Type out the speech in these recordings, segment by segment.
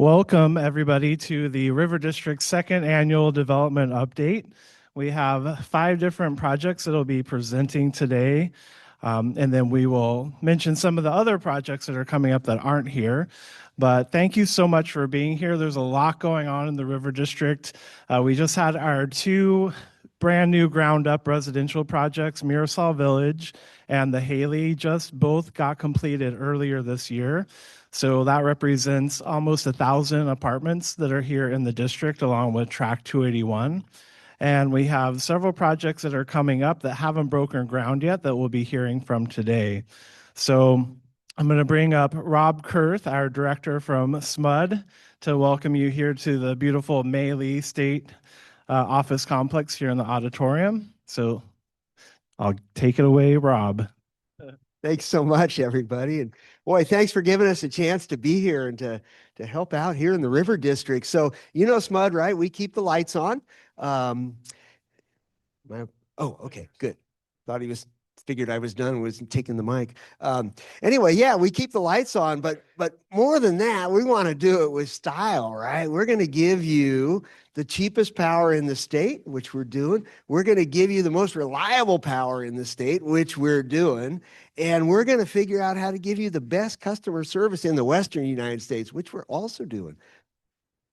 Welcome, everybody, to the River District's second annual development update. We have 5 different projects that will be presenting today, and then we will mention some of the other projects that are coming up that aren't here. But thank you so much for being here. There's a lot going on in the River District. We just had our 2 brand new ground up residential projects, Mirasol Village and the Haley, just both got completed earlier this year. So that represents almost 1,000 apartments that are here in the district, along with Track 281. And we have several projects that are coming up that haven't broken ground yet that we'll be hearing from today. So I'm going to bring up Rob Kurth, our director from SMUD, to welcome you here to the beautiful Maylee State Office Complex here in the auditorium. So I'll take it away, Rob. Thanks so much, everybody. And boy, thanks for giving us a chance to be here and to help out here in the River District. So, you know, SMUD, right? We keep the lights on. Okay, good. Thought he figured I was done, was taking the mic. Anyway, yeah, we keep the lights on, but more than that, we want to do it with style, right? We're going to give you the cheapest power in the state, which we're doing. We're going to give you the most reliable power in the state, which we're doing. And we're going to figure out how to give you the best customer service in the Western United States, which we're also doing.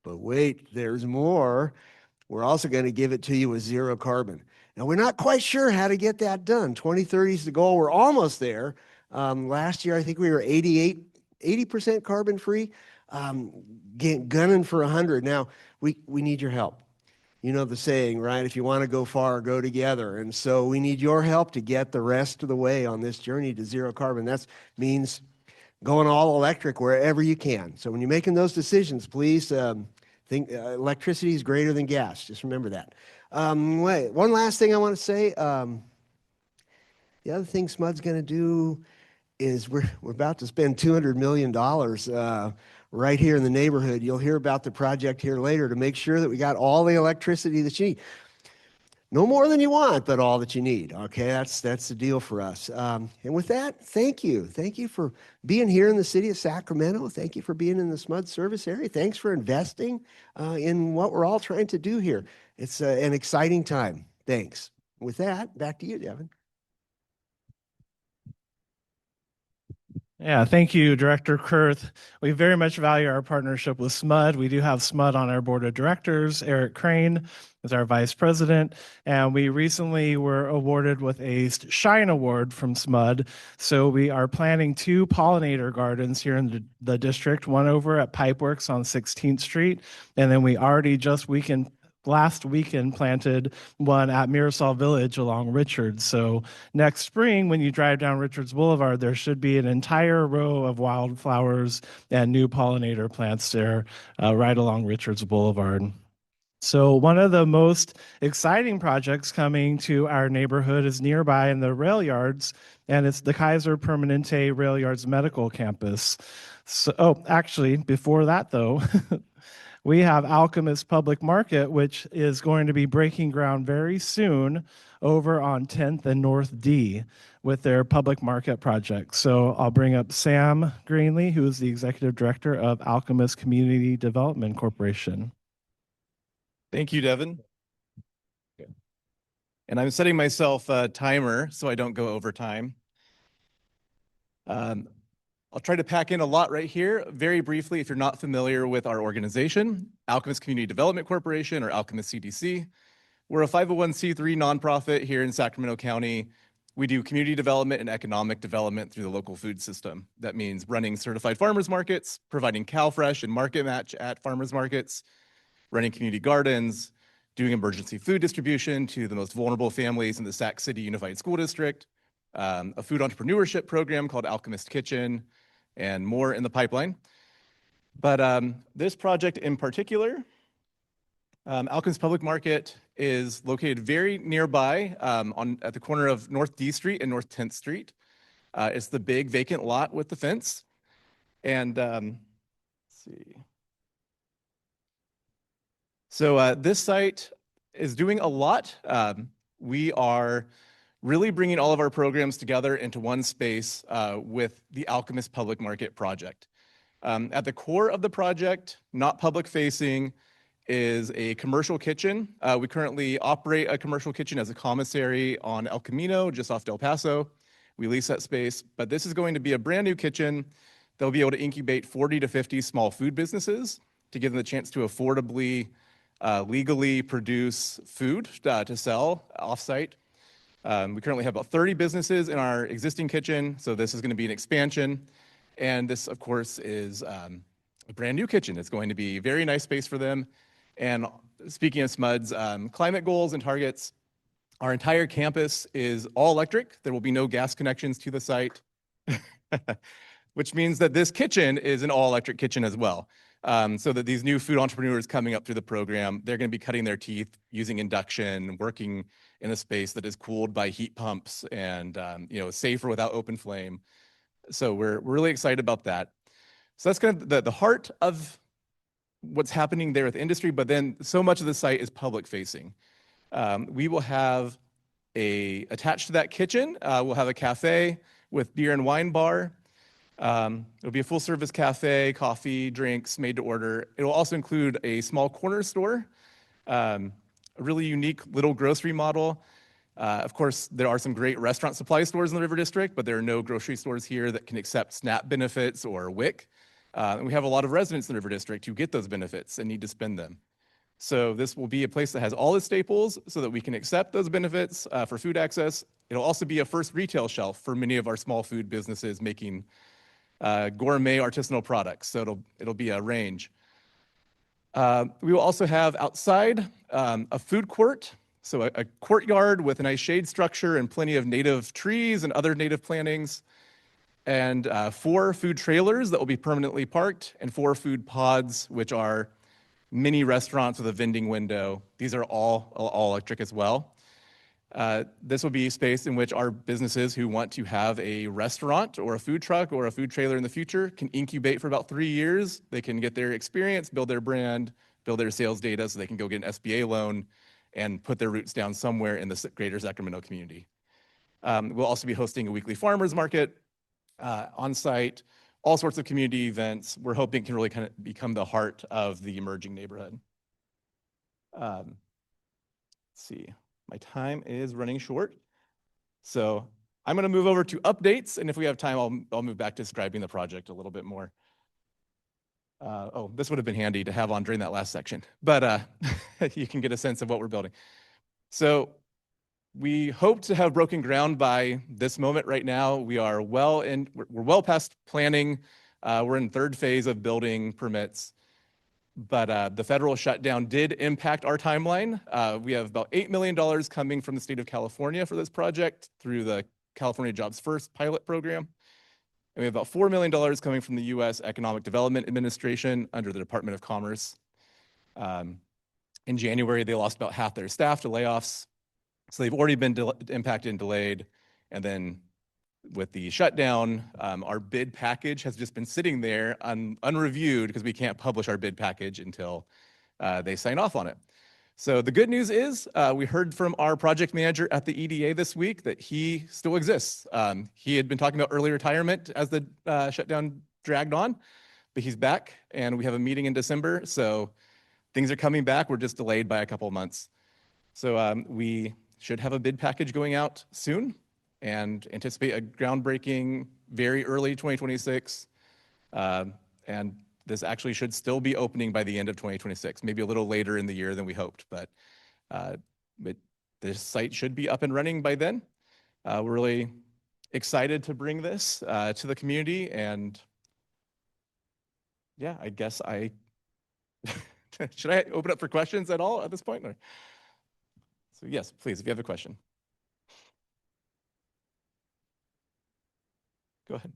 But wait, there's more. We're also going to give it to you with zero carbon. Now, we're not quite sure how to get that done. 2030 is the goal. We're almost there. Last year, I think we were 80% carbon free, gunning for 100. Now, we need your help. You know the saying, right? If you want to go far, go together. And so we need your help to get the rest of the way on this journey to zero carbon. That means going all electric wherever you can. So when you're making those decisions, please think electricity is greater than gas. Just remember that. Wait, one last thing I want to say. The other thing SMUD's going to do is we're about to spend $200 million right here in the neighborhood. You'll hear about the project here later to make sure that we got all the electricity that you need. No more than you want, but all that you need. Okay, that's the deal for us. And with that, thank you. Thank you for being here in the city of Sacramento. Thank you for being in the SMUD service area. Thanks for investing in what we're all trying to do here. It's an exciting time. Thanks. With that, back to you, Devin. Yeah, thank you, Director Kurth. We very much value our partnership with SMUD. We do have SMUD on our board of directors. Eric Crane is our vice president, and we recently were awarded with a Shine Award from SMUD. So we are planning 2 pollinator gardens here in the district, one over at Pipeworks on 16th Street, and then we already last weekend planted one at Mirasol Village along Richards. So next spring, when you drive down Richards Boulevard, there should be an entire row of wildflowers and new pollinator plants there right along Richards Boulevard. So one of the most exciting projects coming to our neighborhood is nearby in the Railyards, and it's the Kaiser Permanente Railyards Medical Campus. So, actually, before that though, we have Alchemist Public Market, which is going to be breaking ground very soon over on 10th and North D with their public market project. So I'll bring up Sam Greenlee, who is the executive director of Alchemist Community Development Corporation. Thank you, Devin. And I'm setting myself a timer so I don't go over time. I'll try to pack in a lot right here. Very briefly, if you're not familiar with our organization, Alchemist Community Development Corporation, or Alchemist CDC, we're a 501c3 nonprofit here in Sacramento County. We do community development and economic development through the local food system. That means running certified farmers markets, providing CalFresh and Market Match at farmers markets, running community gardens, doing emergency food distribution to the most vulnerable families in the Sac City Unified School District, a food entrepreneurship program called Alchemist Kitchen, and more in the pipeline. But this project in particular, Alchemist Public Market, is located very nearby at the corner of North D Street and North 10th Street. It's the big vacant lot with the fence. And let's see. So this site is doing a lot. We are really bringing all of our programs together into one space with the Alchemist Public Market project. At the core of the project, not public facing, is a commercial kitchen. We currently operate a commercial kitchen as a commissary on El Camino, just off Del Paso. We lease that space, but this is going to be a brand new kitchen that will be able to incubate 40 to 50 small food businesses to give them the chance to affordably, legally produce food to sell offsite. We currently have about 30 businesses in our existing kitchen, so this is going to be an expansion. And this, of course, is a brand new kitchen. It's going to be a very nice space for them. And speaking of SMUD's climate goals and targets, our entire campus is all electric. There will be no gas connections to the site, which means that this kitchen is an all electric kitchen as well. So that these new food entrepreneurs coming up through the program, they're going to be cutting their teeth using induction, working in a space that is cooled by heat pumps and safer without open flame. So we're really excited about that. So that's kind of the heart of what's happening there with industry, but then so much of the site is public facing. We will have attached to that kitchen, we'll have a cafe with beer and wine bar. It'll be a full service cafe, coffee, drinks made to order. It'll also include a small corner store, a really unique little grocery model. Of course, there are some great restaurant supply stores in the River District, but there are no grocery stores here that can accept SNAP benefits or WIC. And we have a lot of residents in the River District who get those benefits and need to spend them. So this will be a place that has all the staples so that we can accept those benefits for food access. It'll also be a first retail shelf for many of our small food businesses making gourmet artisanal products. So it'll be a range. We will also have outside a food court. So a courtyard with a nice shade structure and plenty of native trees and other native plantings. And 4 food trailers that will be permanently parked and 4 food pods, which are mini restaurants with a vending window. These are all electric as well. This will be a space in which our businesses who want to have a restaurant or a food truck or a food trailer in the future can incubate for about 3 years. They can get their experience, build their brand, build their sales data so they can go get an SBA loan and put their roots down somewhere in the greater Sacramento community. We'll also be hosting a weekly farmers market on site, all sorts of community events. We're hoping it can really kind of become the heart of the emerging neighborhood. Let's see, my time is running short. So I'm going to move over to updates. And if we have time, I'll move back to describing the project a little bit more. This would have been handy to have on during that last section, but you can get a sense of what we're building. So we hope to have broken ground by this moment right now. We're well past planning. We're in 3rd phase of building permits, but the federal shutdown did impact our timeline. We have about $8 million coming from the state of California for this project through the California Jobs First pilot program. And we have about $4 million coming from the U.S. Economic Development Administration under the Department of Commerce. In January, they lost about half their staff to layoffs. So they've already been impacted and delayed. And then with the shutdown, our bid package has just been sitting there unreviewed because we can't publish our bid package until they sign off on it. So the good news is we heard from our project manager at the EDA this week that he still exists. He had been talking about early retirement as the shutdown dragged on, but he's back and we have a meeting in December. So things are coming back. We're just delayed by a couple of months. So we should have a bid package going out soon and anticipate a groundbreaking very early 2026. And this actually should still be opening by the end of 2026, maybe a little later in the year than we hoped, but this site should be up and running by then. We're really excited to bring this to the community, and yeah, I guess should I open up for questions at all at this point? Or? So yes, please, if you have a question. Go ahead.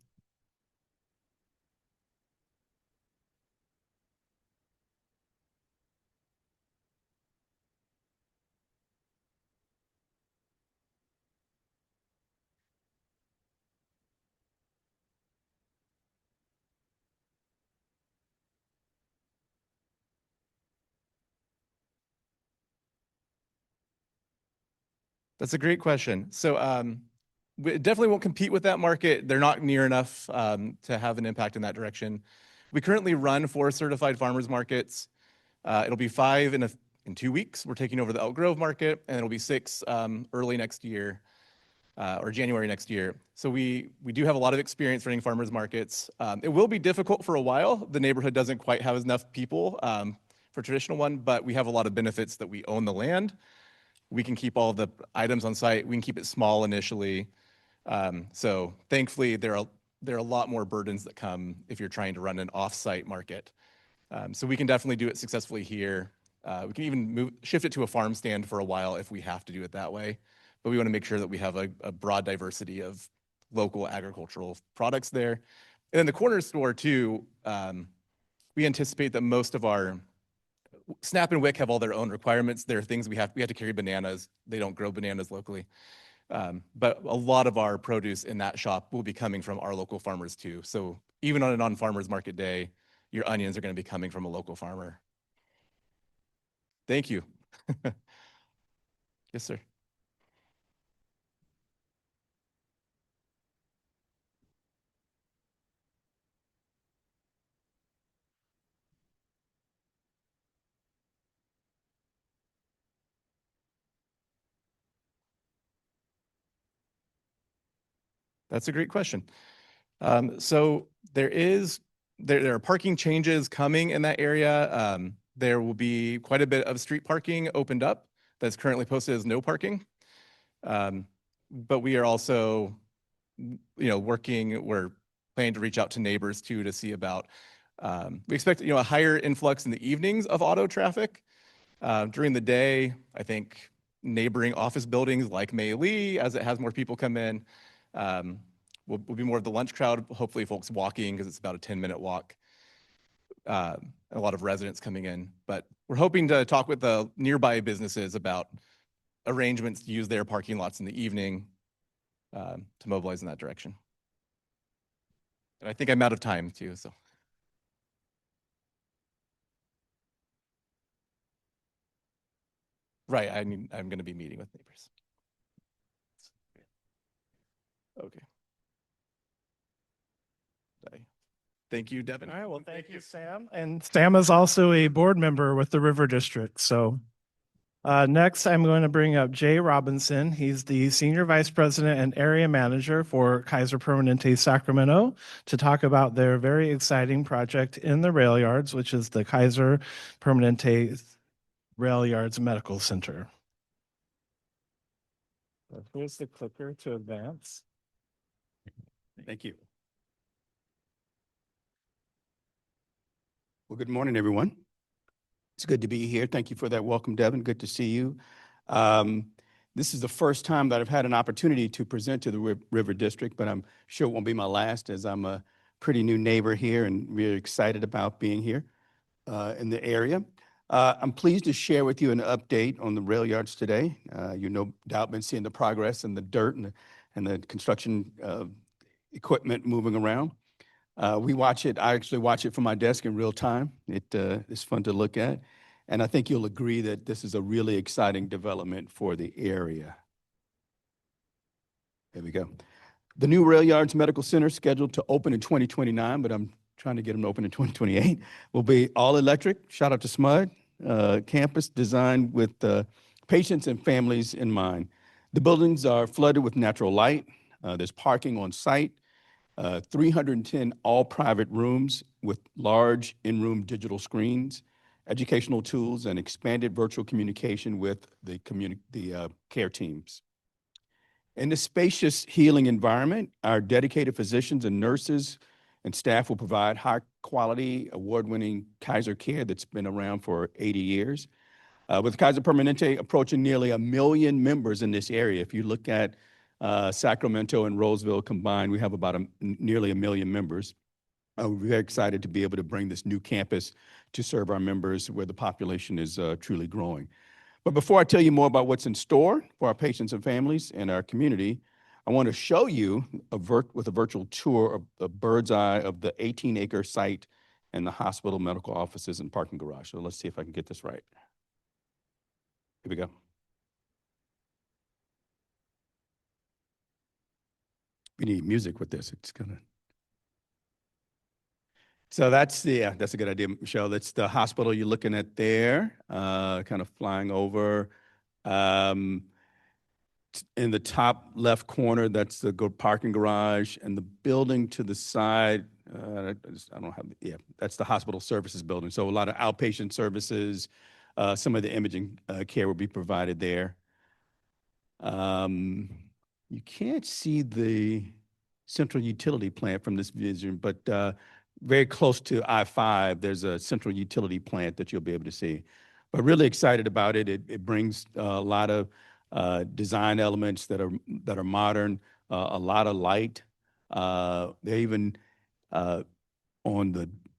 That's a great question. So we definitely won't compete with that market. They're not near enough to have an impact in that direction. We currently run 4 certified farmers markets. It'll be 5 in 2 weeks. We're taking over the Elk Grove market, and it'll be 6 early next year, or January next year. So we do have a lot of experience running farmers markets. It will be difficult for a while. The neighborhood doesn't quite have enough people for a traditional one, but we have a lot of benefits that we own the land. We can keep all the items on site. We can keep it small initially. So thankfully, there are a lot more burdens that come if you're trying to run an off-site market. So we can definitely do it successfully here. We can even shift it to a farm stand for a while if we have to do it that way. But we want to make sure that we have a broad diversity of local agricultural products there. And then the corner store too, we anticipate that most of our Snap and Wick have all their own requirements. There are things we have to carry bananas. They don't grow bananas locally. But a lot of our produce in that shop will be coming from our local farmers too. So even on a non-farmers market day, your onions are going to be coming from a local farmer. Thank you. Yes, sir. That's a great question. So there are parking changes coming in that area. There will be quite a bit of street parking opened up that's currently posted as no parking. But we are also, we're planning to reach out to neighbors too to see about, we expect, a higher influx in the evenings of auto traffic. During the day, I think neighboring office buildings like May Lee, as it has more people come in, will be more of the lunch crowd, hopefully folks walking because it's about a 10-minute walk. A lot of residents coming in. But we're hoping to talk with the nearby businesses about arrangements to use their parking lots in the evening to mobilize in that direction. And I think I'm out of time too, so. Right, I'm going to be meeting with neighbors. Okay. Thank you, Devin. All right, well, thank you, Sam. And Sam is also a board member with the River District. So next, I'm going to bring up Jay Robinson. He's the Senior Vice President and Area Manager for Kaiser Permanente Sacramento to talk about their very exciting project in the Railyards, which is the Kaiser Permanente Railyards Medical Center. So here's the clicker to advance. Thank you. Well, good morning, everyone. It's good to be here. Thank you for that welcome, Devin. Good to see you. This is the first time that I've had an opportunity to present to the River District, but I'm sure it won't be my last, as I'm a pretty new neighbor here and really excited about being here in the area. I'm pleased to share with you an update on the Railyards today. You no doubt been seeing the progress and the dirt and the construction equipment moving around. We watch it. I actually watch it from my desk in real time. It is fun to look at. And I think you'll agree that this is a really exciting development for the area. There we go. The new Railyards Medical Center, scheduled to open in 2029, but I'm trying to get them to open in 2028, will be all electric. Shout out to SMUD. Campus designed with patients and families in mind. The buildings are flooded with natural light. There's parking on site. 310 all private rooms with large in-room digital screens, educational tools, and expanded virtual communication with the care teams. In this spacious healing environment, our dedicated physicians and nurses and staff will provide high quality, award-winning Kaiser care that's been around for 80 years. With Kaiser Permanente approaching nearly 1 million members in this area. If you look at Sacramento and Roseville combined, we have about nearly 1 million members. We're very excited to be able to bring this new campus to serve our members where the population is truly growing. But before I tell you more about what's in store for our patients and families and our community, I want to show you with a virtual tour of a bird's eye of the 18-acre site and the hospital, medical offices, and parking garage. So let's see if I can get this right. Here we go. We need music with this. It's So that's a good idea, Michelle. That's the hospital you're looking at there, kind of flying over. Um, in the top left corner, that's the parking garage, and the building to the side, I don't have, yeah, that's the hospital services building. So a lot of outpatient services, some of the imaging care will be provided there. Um, you can't see the central utility plant from this vision, but very close to I-5, there's a central utility plant that you'll be able to see. But really excited about it. It brings a lot of design elements that are modern, a lot of light. They even on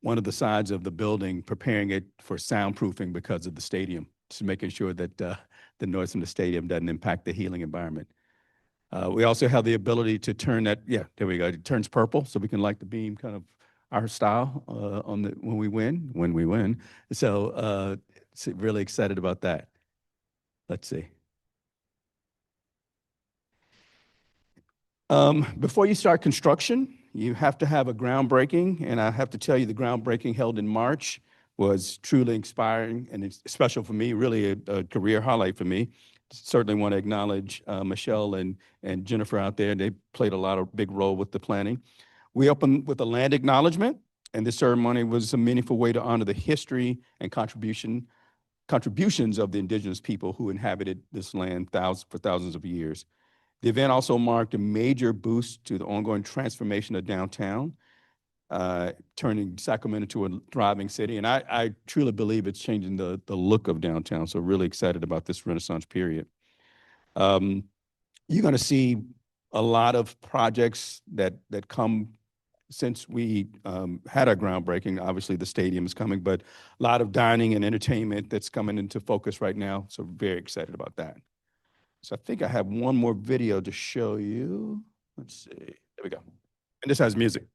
one of the sides of the building preparing it for soundproofing because of the stadium, just making sure that the noise from the stadium doesn't impact the healing environment. We also have the ability to turn that, yeah, there we go. It turns purple, so we can light the beam kind of our style when we win. So really excited about that. Let's see. Before you start construction, you have to have a groundbreaking, and I have to tell you the groundbreaking held in March was truly inspiring, and it's special for me, really a career highlight for me. Certainly want to acknowledge Michelle and Jennifer out there. They played a lot of big role with the planning. We opened with a land acknowledgement, and this ceremony was a meaningful way to honor the history and contributions of the indigenous people who inhabited this land for thousands of years. The event also marked a major boost to the ongoing transformation of downtown, turning Sacramento to a thriving city. And I truly believe it's changing the look of downtown. So really excited about this Renaissance period. You're going to see a lot of projects that come since we had our groundbreaking. Obviously, the stadium is coming, but a lot of dining and entertainment that's coming into focus right now. So very excited about that. So I think I have one more video to show you. Let's see. There we go. And this has music.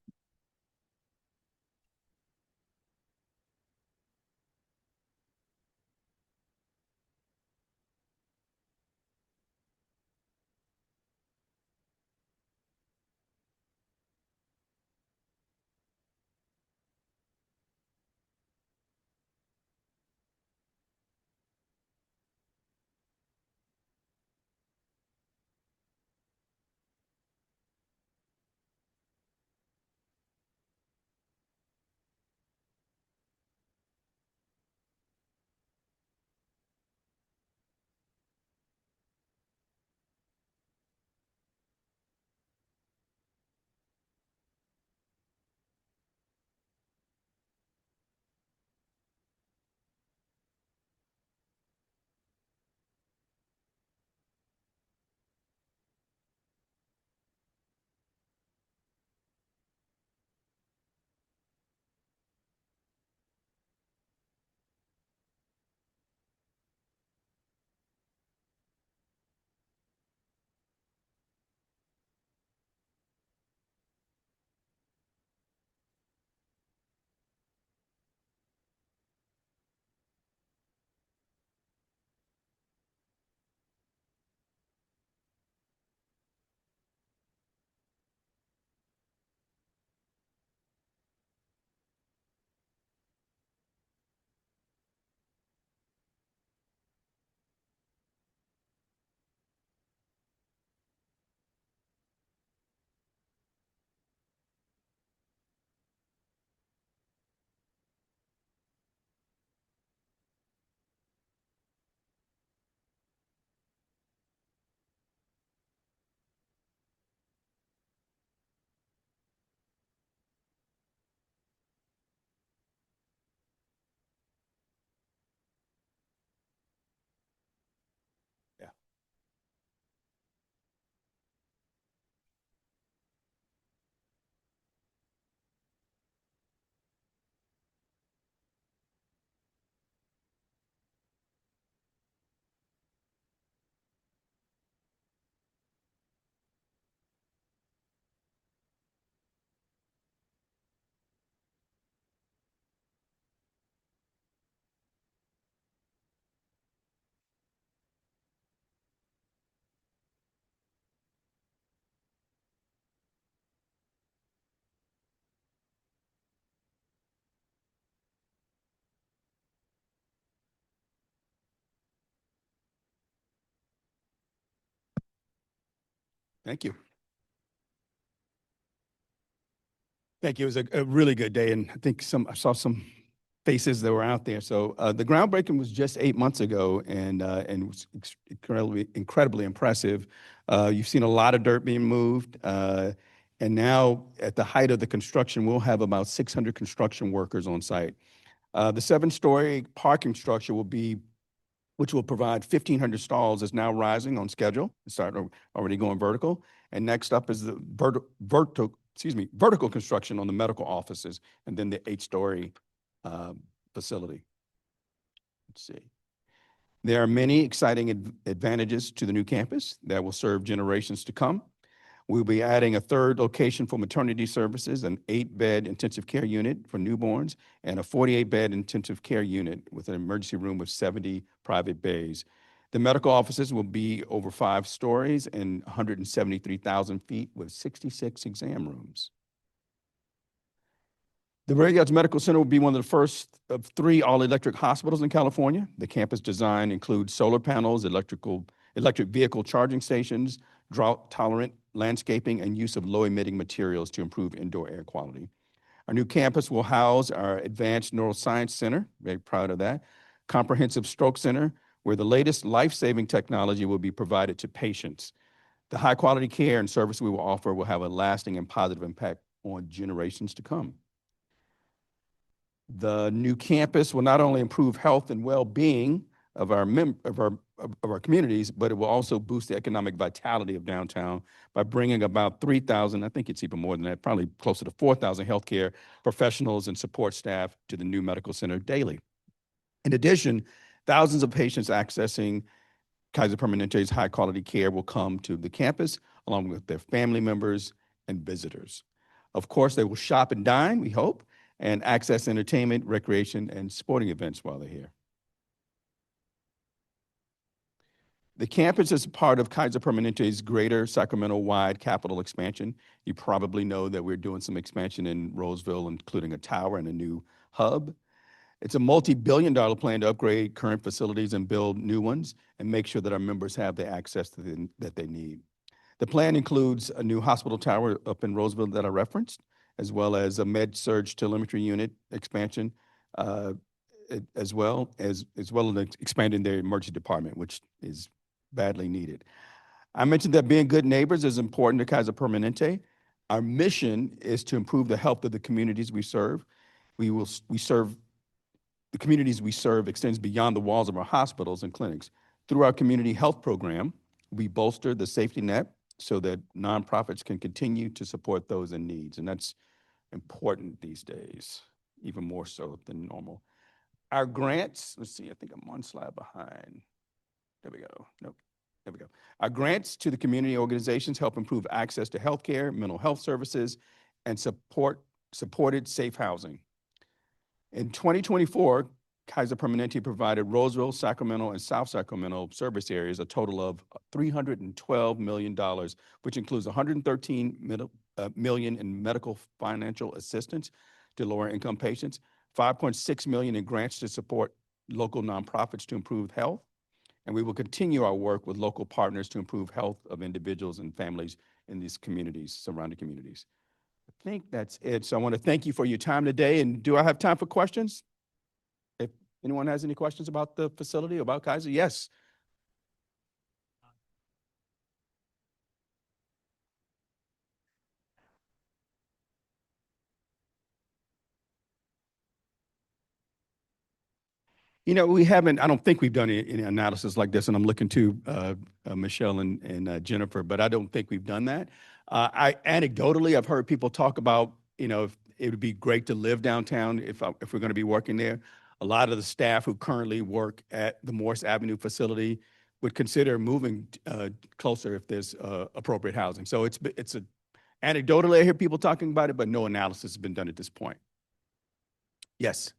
Thank you. Thank you. It was a really good day, and I think I saw some faces that were out there. So the groundbreaking was just 8 months ago, and it was incredibly impressive. You've seen a lot of dirt being moved, and now at the height of the construction, we'll have about 600 construction workers on site. The 7-story parking structure which will provide 1,500 stalls, is now rising on schedule. It's already going vertical. And next up is the vertical construction on the medical offices, and then the 8-story facility. Let's see. There are many exciting advantages to the new campus that will serve generations to come. We'll be adding a 3rd location for maternity services, an 8-bed intensive care unit for newborns, and a 48-bed intensive care unit with an emergency room with 70 private bays. The medical offices will be over 5 stories and 173,000 feet with 66 exam rooms. The Railyards Medical Center will be one of the first of 3 all-electric hospitals in California. The campus design includes solar panels, electric vehicle charging stations, drought-tolerant landscaping, and use of low-emitting materials to improve indoor air quality. Our new campus will house our Advanced Neuroscience Center, very proud of that, Comprehensive Stroke Center, where the latest life-saving technology will be provided to patients. The high-quality care and service we will offer will have a lasting and positive impact on generations to come. The new campus will not only improve health and well-being of our communities, but it will also boost the economic vitality of downtown by bringing about 3,000, I think it's even more than that, probably closer to 4,000 healthcare professionals and support staff to the new medical center daily. In addition, thousands of patients accessing Kaiser Permanente's high-quality care will come to the campus along with their family members and visitors. Of course, they will shop and dine, we hope, and access entertainment, recreation, and sporting events while they're here. The campus is part of Kaiser Permanente's greater Sacramento-wide capital expansion. You probably know that we're doing some expansion in Roseville, including a tower and a new hub. It's a multi-billion-dollar plan to upgrade current facilities and build new ones and make sure that our members have the access that they need. The plan includes a new hospital tower up in Roseville that I referenced, as well as a med-surg telemetry unit expansion, as well as expanding their emergency department, which is badly needed. I mentioned that being good neighbors is important to Kaiser Permanente. Our mission is to improve the health of the communities we serve. The communities we serve extends beyond the walls of our hospitals and clinics. Through our community health program, we bolster the safety net so that nonprofits can continue to support those in need. And that's important these days, even more so than normal. Our grants, let's see, I think I'm one slide behind. There we go. Nope. There we go. Our grants to the community organizations help improve access to healthcare, mental health services, and supported safe housing. In 2024, Kaiser Permanente provided Roseville, Sacramento, and South Sacramento service areas a total of $312 million, which includes $113 million in medical financial assistance to lower-income patients, $5.6 million in grants to support local nonprofits to improve health, and we will continue our work with local partners to improve health of individuals and families in these communities, surrounding communities. I think that's it. So I want to thank you for your time today. And do I have time for questions? If anyone has any questions about the facility, about Kaiser? Yes. You know, we haven't, I don't think we've done any analysis like this, and I'm looking to Michelle and Jennifer, but I don't think we've done that. Anecdotally, I've heard people talk about, you know, if it would be great to live downtown if we're going to be working there. A lot of the staff who currently work at the Morse Avenue facility would consider moving closer if there's appropriate housing. So anecdotally, I hear people talking about it, but no analysis has been done at this point. Yes.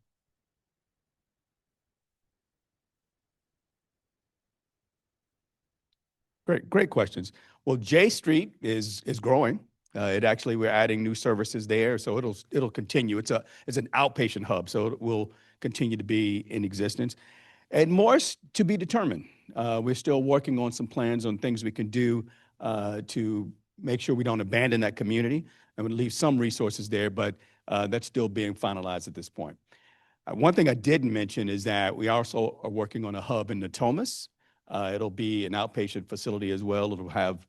Great questions. Well, J Street is growing. We're adding new services there, so it'll continue. It's an outpatient hub, so it will continue to be in existence. And Morse to be determined. We're still working on some plans on things we can do to make sure we don't abandon that community and we leave some resources there, but that's still being finalized at this point. One thing I didn't mention is that we also are working on a hub in Natomas. It'll be an outpatient facility as well. It'll have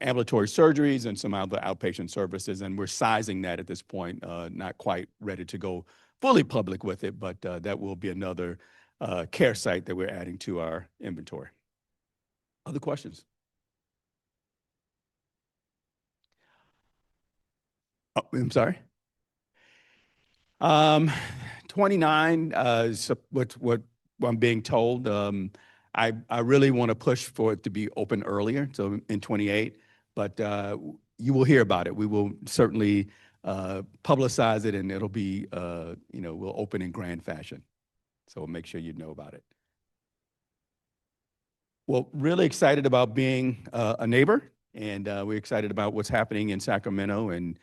ambulatory surgeries and some other outpatient services, and we're sizing that at this point, not quite ready to go fully public with it, but that will be another care site that we're adding to our inventory. Other questions? Oh, I'm sorry? 29 is what I'm being told. I really want to push for it to be open earlier, so in 28, but you will hear about it. We will certainly publicize it, and it'll be, we'll open in grand fashion. So we'll make sure you know about it. Well, really excited about being a neighbor, and we're excited about what's happening in Sacramento, and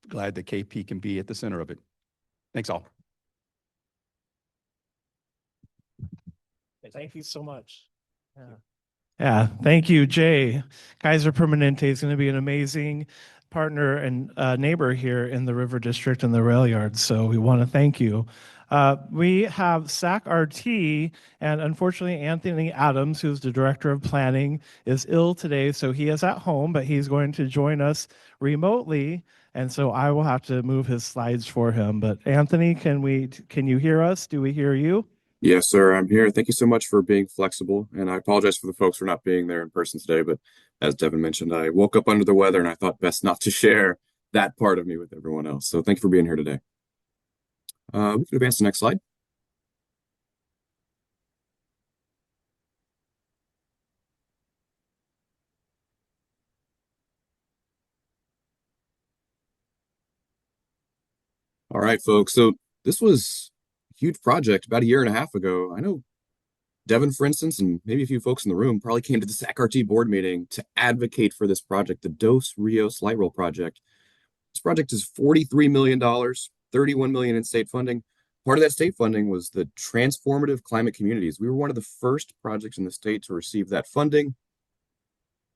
glad that KP can be at the center of it. Thanks all. Thank you so much. Yeah, thank you, Jay. Kaiser Permanente is going to be an amazing partner and neighbor here in the River District and the Railyards, so we want to thank you. We have SacRT, and unfortunately, Anthony Adams, who's the Director of Planning, is ill today, so he is at home, but he's going to join us remotely, and so I will have to move his slides for him. But Anthony, can you hear us? Do we hear you? Yes, sir. I'm here. Thank you so much for being flexible. And I apologize for the folks for not being there in person today. But as Devin mentioned, I woke up under the weather and I thought best not to share that part of me with everyone else. So thank you for being here today. We can advance to the next slide. All right, folks. So this was a huge project about a year and a half ago. I know Devin, for instance, and maybe a few folks in the room probably came to the SacRT board meeting to advocate for this project, the Dos Rios Light Rail project. This project is $43 million, $31 million in state funding. Part of that state funding was the Transformative Climate Communities. We were one of the first projects in the state to receive that funding.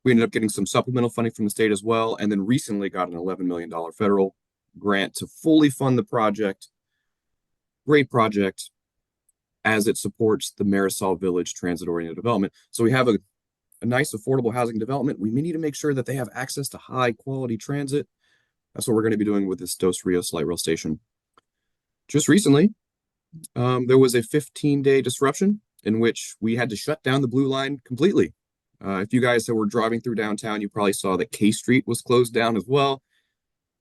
We ended up getting some supplemental funding from the state as well, and then recently got an $11 million federal grant to fully fund the project. Great project, as it supports the Marisol Village transit-oriented development. So we have a nice affordable housing development. We need to make sure that they have access to high-quality transit. That's what we're going to be doing with this Dos Rios light rail station. Just recently, there was a 15-day disruption in which we had to shut down the Blue Line completely. If you guys that were driving through downtown, you probably saw that K Street was closed down as well.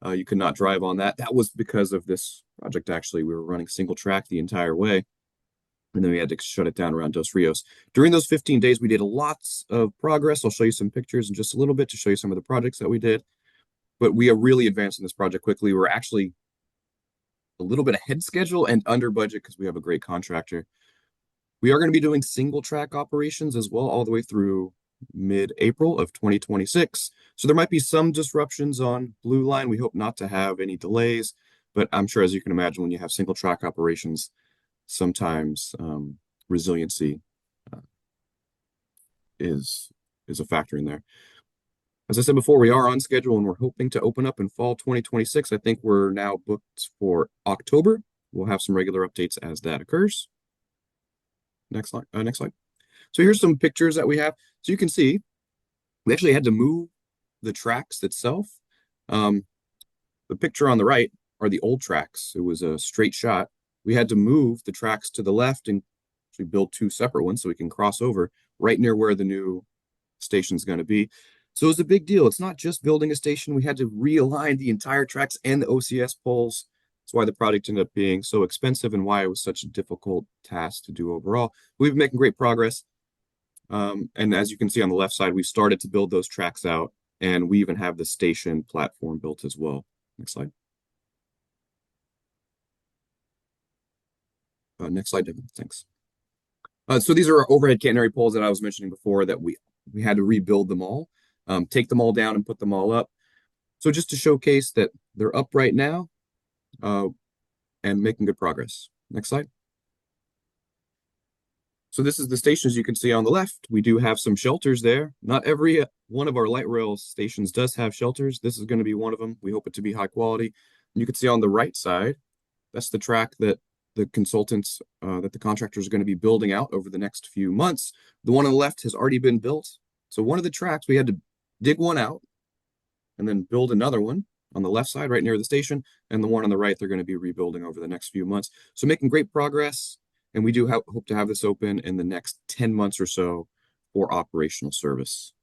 You could not drive on that. That was because of this project, actually. We were running single track the entire way, and then we had to shut it down around Dos Rios. During those 15 days, we did lots of progress. I'll show you some pictures in just a little bit to show you some of the projects that we did. But we are really advancing this project quickly. We're actually a little bit ahead schedule and under budget because we have a great contractor. We are going to be doing single track operations as well, all the way through mid-April of 2026. So there might be some disruptions on Blue Line. We hope not to have any delays, but I'm sure, as you can imagine, when you have single track operations, sometimes resiliency is a factor in there. As I said before, we are on schedule and we're hoping to open up in fall 2026. I think we're now booked for October. We'll have some regular updates as that occurs. Next slide. Next slide. So here's some pictures that we have. So you can see we actually had to move the tracks itself. The picture on the right are the old tracks. It was a straight shot. We had to move the tracks to the left and actually build two separate ones so we can cross over right near where the new station is going to be. So it was a big deal. It's not just building a station. We had to realign the entire tracks and the OCS poles. That's why the project ended up being so expensive and why it was such a difficult task to do overall. We've been making great progress. And as you can see on the left side, we started to build those tracks out, and we even have the station platform built as well. Next slide. Next slide, David. Thanks. So these are our overhead catenary poles that I was mentioning before that we had to rebuild them all, take them all down and put them all up. So just to showcase that they're up right now and making good progress. Next slide. So this is the station, as you can see on the left. We do have some shelters there. Not every one of our light rail stations does have shelters. This is going to be one of them. We hope it to be high quality. And you can see on the right side, that's the track that the consultants, that the contractors are going to be building out over the next few months. The one on the left has already been built. So one of the tracks, we had to dig one out and then build another one on the left side right near the station. And the one on the right, they're going to be rebuilding over the next few months. So making great progress. And we do hope to have this open in the next 10 months or so for operational service.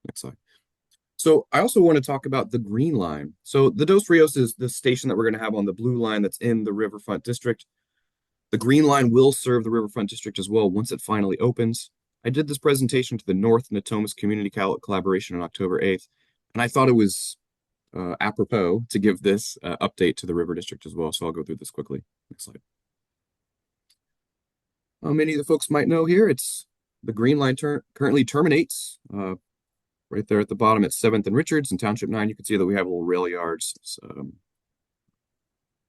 Next slide. So I also want to talk about the green line. So the Dos Rios is the station that we're going to have on the blue line that's in the Riverfront District. The green line will serve the Riverfront District as well once it finally opens. I did this presentation to the North Natomas Community Collaboration on October 8th, and I thought it was apropos to give this update to the River District as well. So I'll go through this quickly. Next slide. Many of the folks might know here, it's the green line currently terminates right there at the bottom at 7th and Richards and Township 9. You can see that we have a little Railyards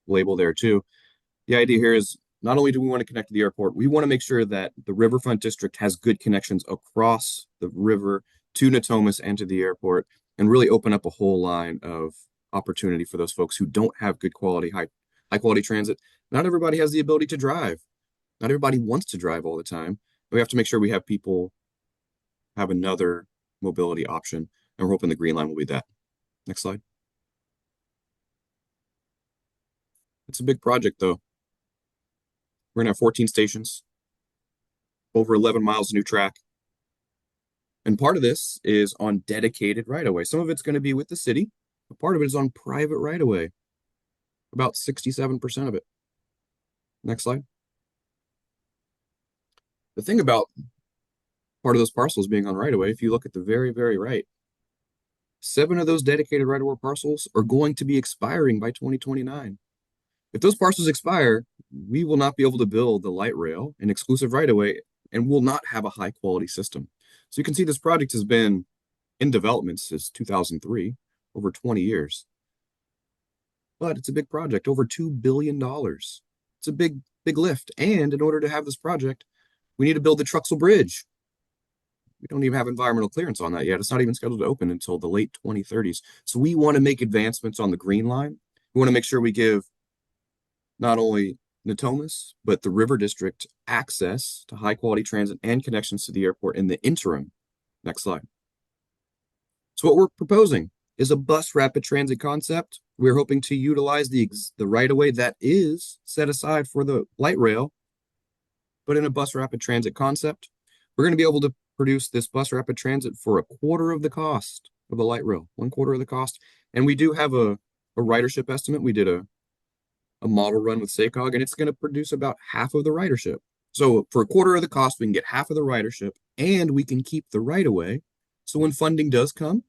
label there too. The idea here is not only do we want to connect to the airport, we want to make sure that the Riverfront District has good connections across the river to Natomas and to the airport, and really open up a whole line of opportunity for those folks who don't have good quality, high quality transit. Not everybody has the ability to drive. Not everybody wants to drive all the time. We have to make sure we have people have another mobility option, and we're hoping the green line will be that. Next slide. It's a big project though. We're gonna have 14 stations, over 11 miles of new track. And part of this is on dedicated right-of-way. Some of it's going to be with the city, but part of it is on private right-of-way. About 67% of it. Next slide. The thing about part of those parcels being on right-of-way, if you look at the very, very right, 7 of those dedicated right-of-way parcels are going to be expiring by 2029. If those parcels expire, we will not be able to build the light rail and exclusive right-of-way, and will not have a high-quality system. So you can see this project has been in development since 2003, over 20 years. But it's a big project, over $2 billion. It's a big, big lift. And in order to have this project, we need to build the Truxell Bridge. We don't even have environmental clearance on that yet. It's not even scheduled to open until the late 2030s. So we want to make advancements on the green line. We want to make sure we give not only Natomas, but the River District access to high quality transit and connections to the airport in the interim. Next slide. So what we're proposing is a bus rapid transit concept. We're hoping to utilize the right-of-way that is set aside for the light rail, but in a bus rapid transit concept. We're going to be able to produce this bus rapid transit for 1/4 of the cost of the light rail, 1/4 of the cost. And we do have a ridership estimate. We did a model run with SACOG, and it's going to produce about half of the ridership. So for 1/4 of the cost, we can get half of the ridership, and we can keep the right-of-way. So when funding does come,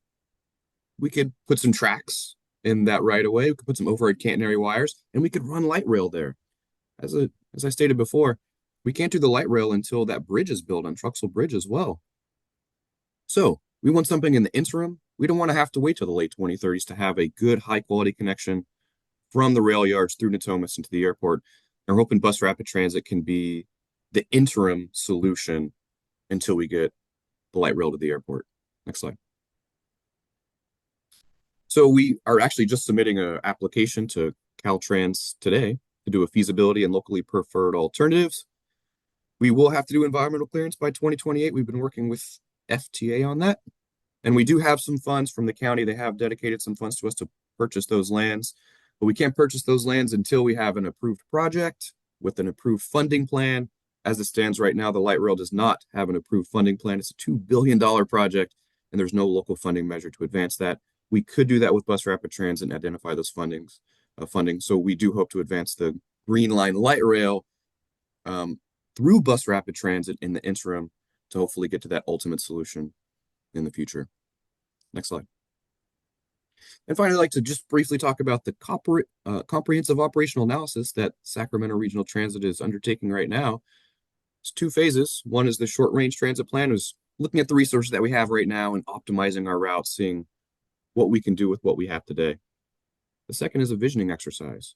we could put some tracks in that right-of-way. We could put some overhead catenary wires, and we could run light rail there. As I stated before, we can't do the light rail until that bridge is built on Truxell Bridge as well. So we want something in the interim. We don't want to have to wait till the late 2030s to have a good, high-quality connection from the Railyards through Natomas into the airport. And we're hoping bus rapid transit can be the interim solution until we get the light rail to the airport. Next slide. So we are actually just submitting an application to Caltrans today to do a feasibility and locally preferred alternatives. We will have to do environmental clearance by 2028. We've been working with FTA on that. And we do have some funds from the county. They have dedicated some funds to us to purchase those lands. But we can't purchase those lands until we have an approved project with an approved funding plan. As it stands right now, the light rail does not have an approved funding plan. It's a $2 billion project, and there's no local funding measure to advance that. We could do that with bus rapid transit and identify those funding. So we do hope to advance the green line light rail through bus rapid transit in the interim to hopefully get to that ultimate solution in the future. Next slide. And finally, I'd like to just briefly talk about the comprehensive operational analysis that Sacramento Regional Transit is undertaking right now. It's 2 phases. One is the short-range transit plan, is looking at the resources that we have right now and optimizing our routes, seeing what we can do with what we have today. The second is a visioning exercise.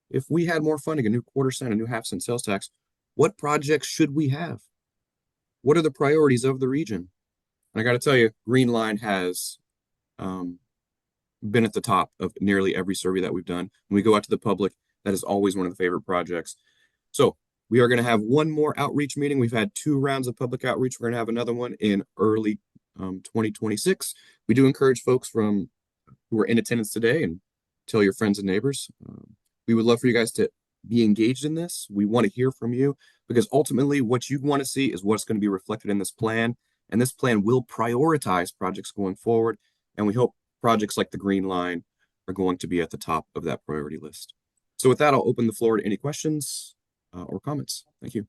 If we had more funding, a new 1/4 cent, a new 1/2 cent sales tax, what projects should we have? What are the priorities of the region? And I got to tell you, Green Line has been at the top of nearly every survey that we've done. When we go out to the public, that is always one of the favorite projects. So we are going to have one more outreach meeting. We've had 2 rounds of public outreach. We're going to have another one in early 2026. We do encourage folks who are in attendance today and tell your friends and neighbors. We would love for you guys to be engaged in this. We want to hear from you because ultimately what you want to see is what's going to be reflected in this plan. And this plan will prioritize projects going forward. And we hope projects like the Green Line are going to be at the top of that priority list. So with that, I'll open the floor to any questions or comments. Thank you.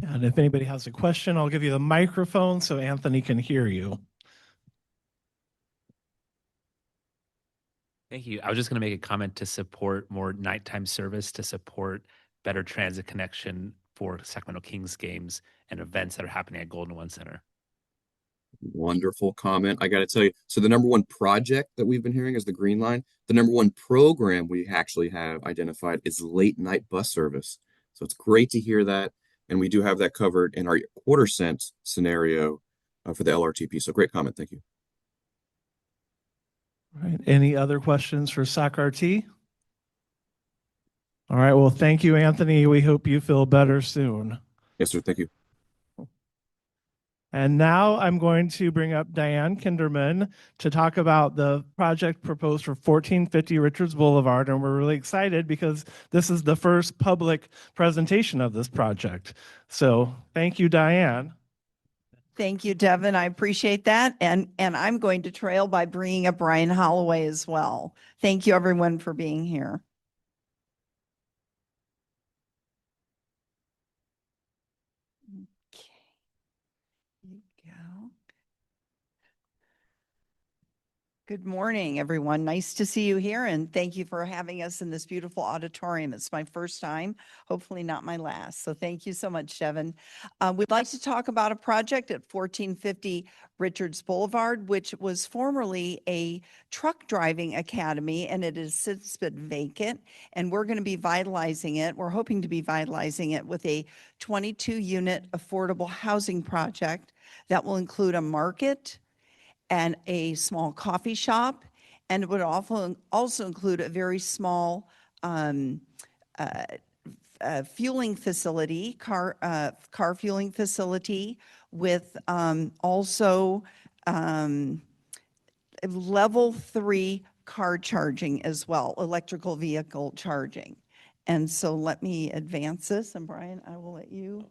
And if anybody has a question, I'll give you the microphone so Anthony can hear you. Thank you. I was just going to make a comment to support more nighttime service, to support better transit connection for Sacramento Kings games and events that are happening at Golden One Center. Wonderful comment. I got to tell you, so the number one project that we've been hearing is the Green Line. The number one program we actually have identified is late night bus service. So it's great to hear that. And we do have that covered in our quarter cent scenario for the LRTP. So great comment. Thank you. All right. Any other questions for SacRT? All right. Well, thank you, Anthony. We hope you feel better soon. Yes, sir. Thank you. And now I'm going to bring up Diane Kinderman to talk about the project proposed for 1450 Richards Boulevard. And we're really excited because this is the first public presentation of this project. So thank you, Diane. Thank you, Devin. I appreciate that. And I'm going to trail by bringing up Brian Holloway as well. Thank you, everyone, for being here. Okay. Here you go. Good morning, everyone. Nice to see you here, and thank you for having us in this beautiful auditorium. It's my first time, hopefully not my last. So thank you so much, Devin. We'd like to talk about a project at 1450 Richards Boulevard, which was formerly a truck driving academy, and it has since been vacant. And we're going to be vitalizing it. We're hoping to be vitalizing it with a 22-unit affordable housing project that will include a market and a small coffee shop, and it would also include a very small fueling facility, car fueling facility, with also level 3 car charging as well, electrical vehicle charging. And so let me advance this, and Brian, I will let you.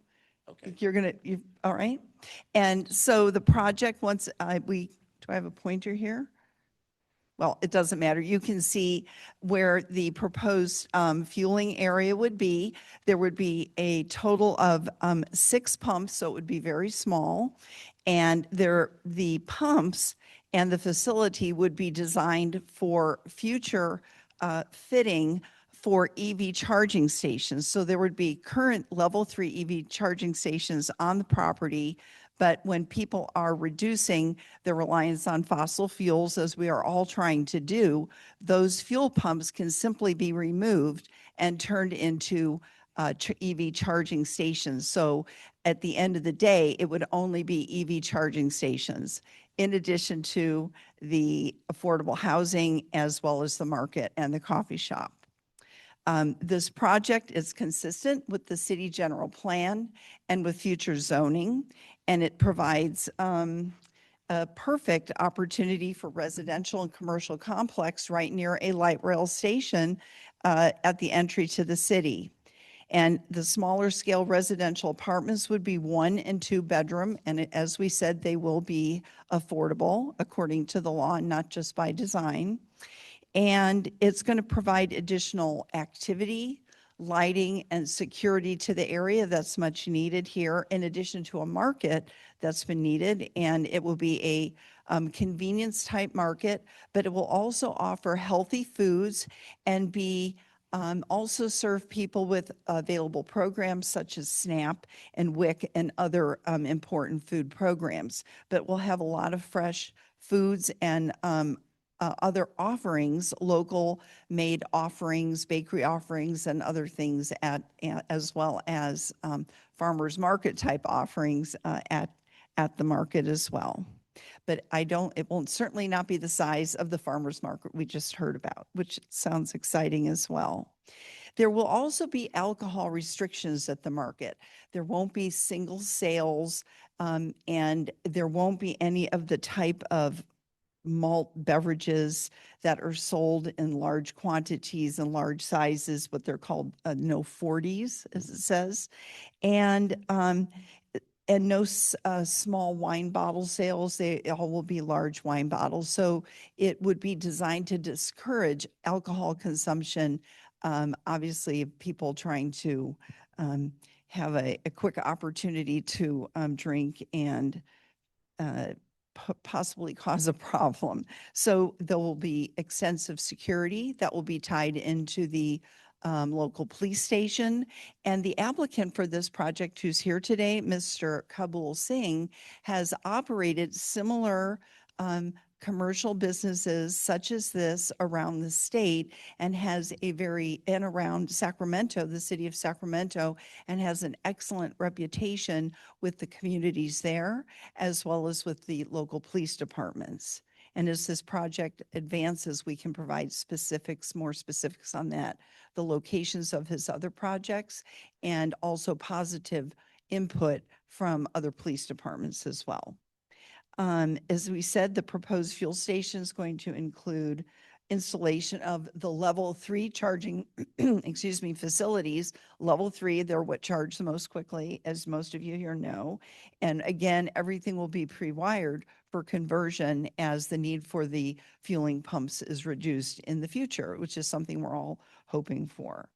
Okay. All right. And so the project, once do I have a pointer here? Well, it doesn't matter. You can see where the proposed fueling area would be. There would be a total of 6 pumps, so it would be very small. And the pumps and the facility would be designed for future fitting for EV charging stations. So there would be current level 3 EV charging stations on the property. But when people are reducing their reliance on fossil fuels, as we are all trying to do, those fuel pumps can simply be removed and turned into EV charging stations. So at the end of the day, it would only be EV charging stations, in addition to the affordable housing, as well as the market and the coffee shop. This project is consistent with the city general plan and with future zoning, and it provides a perfect opportunity for residential and commercial complex right near a light rail station at the entry to the city. And the smaller scale residential apartments would be 1 and 2 bedroom, and as we said, they will be affordable according to the law, not just by design. And it's going to provide additional activity, lighting, and security to the area that's much needed here, in addition to a market that's been needed. And it will be a convenience type market, but it will also offer healthy foods and be also serve people with available programs such as SNAP and WIC and other important food programs. But we'll have a lot of fresh foods and other offerings, local made offerings, bakery offerings, and other things as well as farmers market type offerings at at the market as well. But it will certainly not be the size of the farmer's market we just heard about, which sounds exciting as well. There will also be alcohol restrictions at the market. There won't be single sales, and there won't be any of the type of malt beverages that are sold in large quantities and large sizes, what they're called no 40s, as it says. And no small wine bottle sales. They all will be large wine bottles. So it would be designed to discourage alcohol consumption. Obviously, people trying to have a quick opportunity to drink and possibly cause a problem. So there will be extensive security that will be tied into the local police station. And the applicant for this project who's here today, Mr. Kabul Singh, has operated similar commercial businesses such as this around the state and and around Sacramento, the city of Sacramento, and has an excellent reputation with the communities there, as well as with the local police departments. And as this project advances, we can provide more specifics on that, the locations of his other projects, and also positive input from other police departments as well. As we said, the proposed fuel station is going to include installation of the level 3 charging, facilities. Level 3, they're what charge the most quickly, as most of you here know. And again, everything will be pre-wired for conversion as the need for the fueling pumps is reduced in the future, which is something we're all hoping for.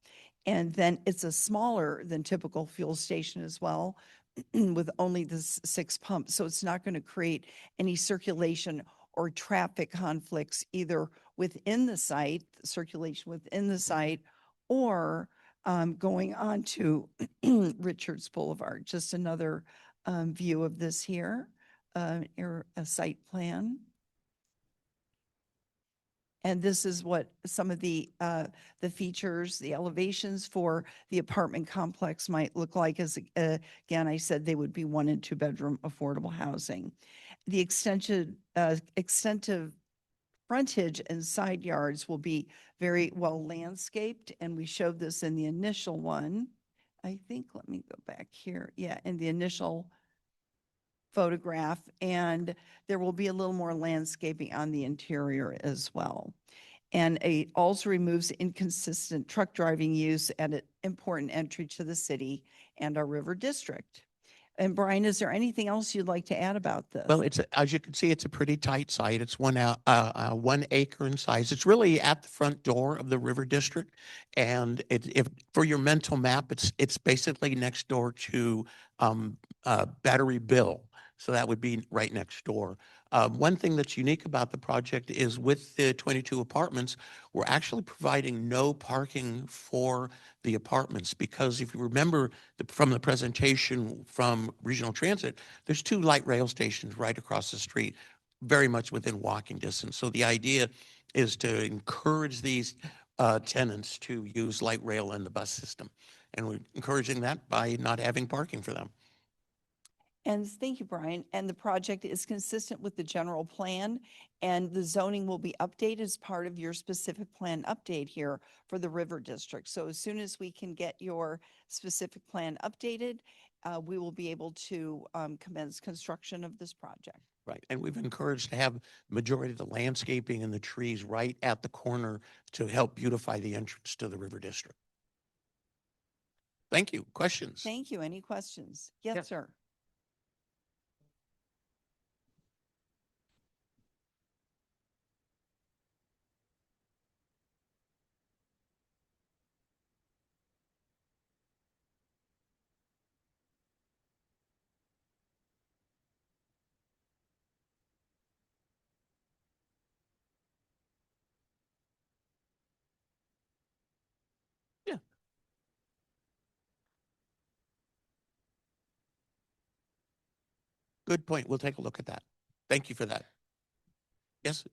And then it's a smaller than typical fuel station as well, with only the 6 pumps. So it's not going to create any circulation or traffic conflicts either within the site, circulation within the site, or going on to Richards Boulevard. Just another view of this here, a site plan. And this is what some of the features, the elevations for the apartment complex might look like. As again, I said they would be 1 and 2 bedroom affordable housing. The extensive frontage and side yards will be very well landscaped, and we showed this in the initial one. I think, let me go back here. Yeah, in the initial photograph, and there will be a little more landscaping on the interior as well. And it also removes inconsistent truck driving use at an important entry to the city and our river district. And Brian, is there anything else you'd like to add about this? Well, as you can see, it's a pretty tight site. It's 1 acre in size. It's really at the front door of the river district. And if for your mental map, it's basically next door to Battery Bill. So that would be right next door. One thing that's unique about the project is with the 22 apartments, we're actually providing no parking for the apartments, because if you remember from the presentation from Regional Transit, there's 2 light rail stations right across the street, very much within walking distance. So the idea is to encourage these tenants to use light rail and the bus system. And we're encouraging that by not having parking for them. And thank you, Brian. And the project is consistent with the general plan, and the zoning will be updated as part of your specific plan update here for the River District. So as soon as we can get your specific plan updated, we will be able to commence construction of this project. Right. And we've encouraged to have majority of the landscaping and the trees right at the corner to help beautify the entrance to the River District. Thank you. Questions? Thank you. Any questions? Yes, sir. Yeah. Good point. We'll take a look at that. Thank you for that. Yes.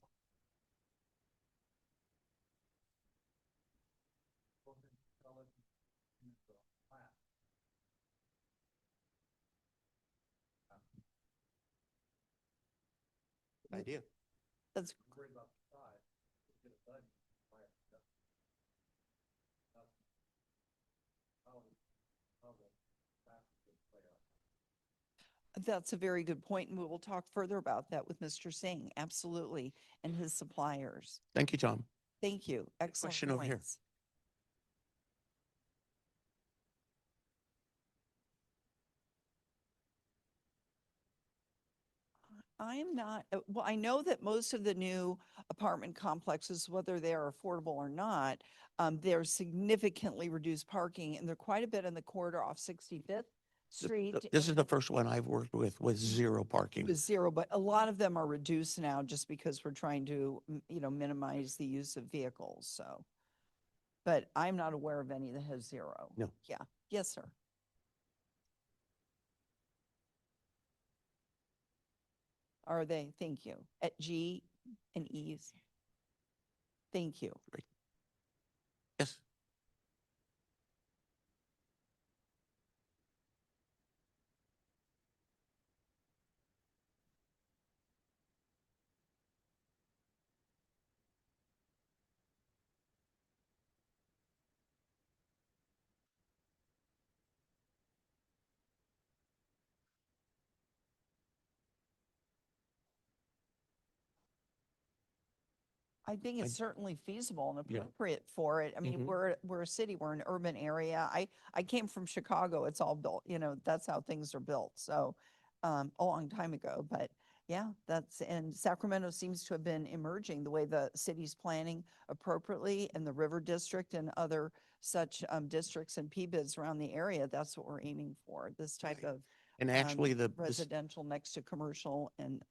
idea. That's That's a very good point, and we will talk further about that with Mr. Singh, absolutely, and his suppliers. Thank you, Tom. Thank you. Excellent question over here. points. I'm not, well, I know that most of the new apartment complexes, whether they are affordable or not, they're significantly reduced parking, and they're quite a bit in the corridor off 65th Street. This is the first one I've worked with zero parking. With zero, but a lot of them are reduced now just because we're trying to, minimize the use of vehicles, so. But I'm not aware of any that has zero. No. Yeah, yes, sir. Are they? Thank you. At G and E's. Thank you. Yes. I think it's certainly feasible and Yeah. appropriate for it. I mean, Mhm. we're a city, we're an urban area. I came from Chicago. It's all built, that's how things are built. So, a long time ago, but yeah, and Sacramento seems to have been emerging the way the city's planning appropriately, and the River District and other such, districts and PBIDs around the area. That's what we're aiming for, this type of And actually, the residential next to commercial and,